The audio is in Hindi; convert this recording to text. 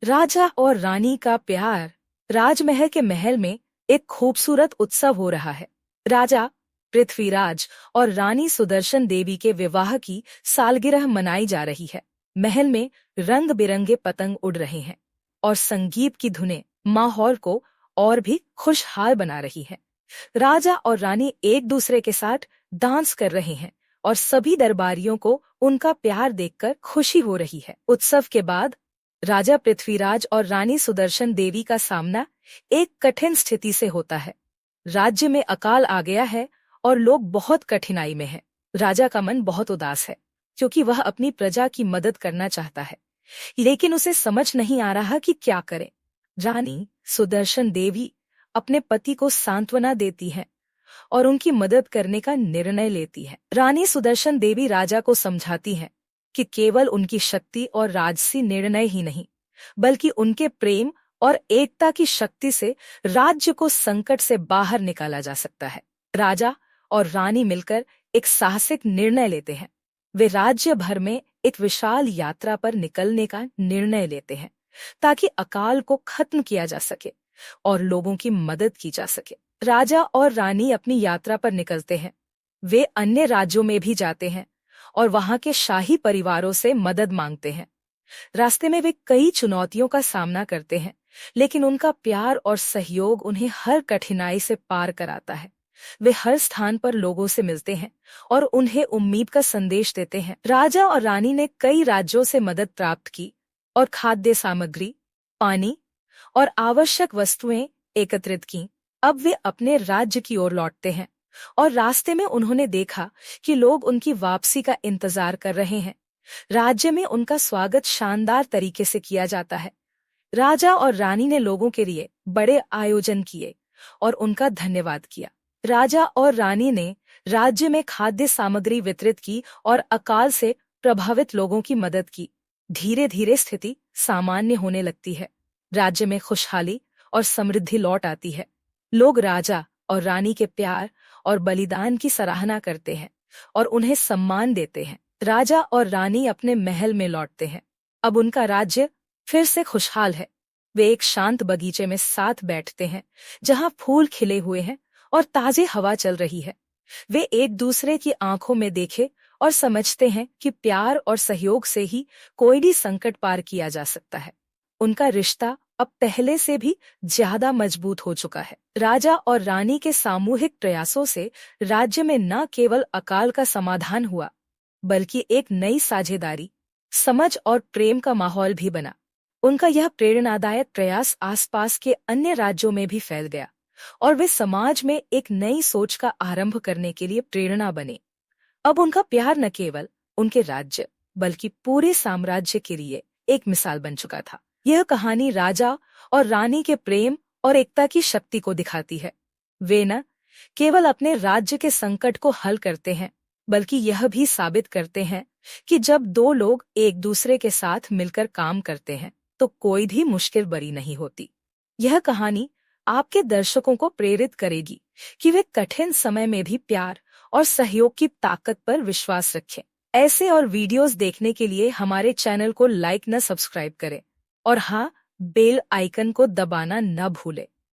राजा और रानी का प्यार। राजमहल के महल में एक खूबसूरत उत्सव हो रहा है। राजा पृथ्वीराज और रानी सुदर्शन देवी के विवाह की सालगिरह मनाई जा रही है। महल में रंग बिरंगे पतंग उड़ रहे हैं और संगीत की धुनें माहौल को और भी खुशहाल बना रही है। राजा और रानी एक दूसरे के साथ डांस कर रहे हैं और सभी दरबारियों को उनका प्यार देखकर खुशी हो रही है। उत्सव के बाद राजा पृथ्वीराज और रानी सुदर्शन देवी का सामना एक कठिन स्थिति से होता है। राज्य में अकाल आ गया है और लोग बहुत कठिनाई में हैं। राजा का मन बहुत उदास है क्योंकि वह अपनी प्रजा की मदद करना चाहता है, लेकिन उसे समझ नहीं आ रहा कि क्या करे। रानी सुदर्शन देवी अपने पति को सांत्वना देती है और उनकी मदद करने का निर्णय लेती है। रानी सुदर्शन देवी राजा को समझाती है कि केवल उनकी शक्ति और राजसी निर्णय ही नहीं, बल्कि उनके प्रेम और एकता की शक्ति से राज्य को संकट से बाहर निकाला जा सकता है। राजा और रानी मिलकर एक साहसिक निर्णय लेते हैं। वे राज्य भर में एक विशाल यात्रा पर निकलने का निर्णय लेते हैं ताकि अकाल को खत्म किया जा सके और लोगों की मदद की जा सके। राजा और रानी अपनी यात्रा पर निकलते हैं। वे अन्य राज्यों में भी जाते हैं और वहां के शाही परिवारों से मदद मांगते हैं। रास्ते में वे कई चुनौतियों का सामना करते हैं, लेकिन उनका प्यार और सहयोग उन्हें हर कठिनाई से पार कराता है। वे हर स्थान पर लोगों से मिलते हैं और उन्हें उम्मीद का संदेश देते हैं। राजा और रानी ने कई राज्यों से मदद प्राप्त की और खाद्य सामग्री, पानी और आवश्यक वस्तुएं एकत्रित की। अब वे अपने राज्य की ओर लौटते हैं और रास्ते में उन्होंने देखा कि लोग उनकी वापसी का इंतजार कर रहे हैं। राज्य में उनका स्वागत शानदार तरीके से किया जाता है। राजा और रानी ने लोगों के लिए बड़े आयोजन किए और उनका धन्यवाद किया। राजा और रानी ने राज्य में खाद्य सामग्री वितरित की और अकाल से प्रभावित लोगों की मदद की। धीरे धीरे स्थिति सामान्य होने लगती है। राज्य में खुशहाली और समृद्धि लौट आती है। लोग राजा और रानी के प्यार और बलिदान की सराहना करते हैं और उन्हें सम्मान देते हैं। राजा और रानी अपने महल में लौटते हैं। अब उनका राज्य फिर से खुशहाल है। वे एक शांत बगीचे में साथ बैठते हैं जहां फूल खिले हुए हैं और ताजे हवा चल रही है। वे एक दूसरे की आंखों में देखे और समझते हैं कि प्यार और सहयोग से ही कोई भी संकट पार किया जा सकता है। उनका रिश्ता अब पहले से भी ज्यादा मजबूत हो चुका है। राजा और रानी के सामूहिक प्रयासों से राज्य में न केवल अकाल का समाधान हुआ, बल्कि एक नई साझेदारी, समझ और प्रेम का माहौल भी बना। उनका यह प्रेरणादायक प्रयास आसपास के अन्य राज्यों में भी फैल गया और वे समाज में एक नई सोच का आरंभ करने के लिए प्रेरणा बने। अब उनका प्यार न केवल उनके राज्य बल्कि पूरे साम्राज्य के लिए एक मिसाल बन चुका था। यह कहानी राजा और रानी के प्रेम और एकता की शक्ति को दिखाती है। वे न केवल अपने राज्य के संकट को हल करते हैं, बल्कि यह भी साबित करते हैं कि जब दो लोग एक दूसरे के साथ मिलकर काम करते हैं तो कोई भी मुश्किल बड़ी नहीं होती। यह कहानी आपके दर्शकों को प्रेरित करेगी कि वे कठिन समय में भी प्यार और सहयोग की ताकत पर विश्वास रखें। ऐसे और वीडियोस देखने के लिए हमारे चैनल को लाइक न सब्सक्राइब करें और हाँ, बेल आइकन को दबाना न भूलें।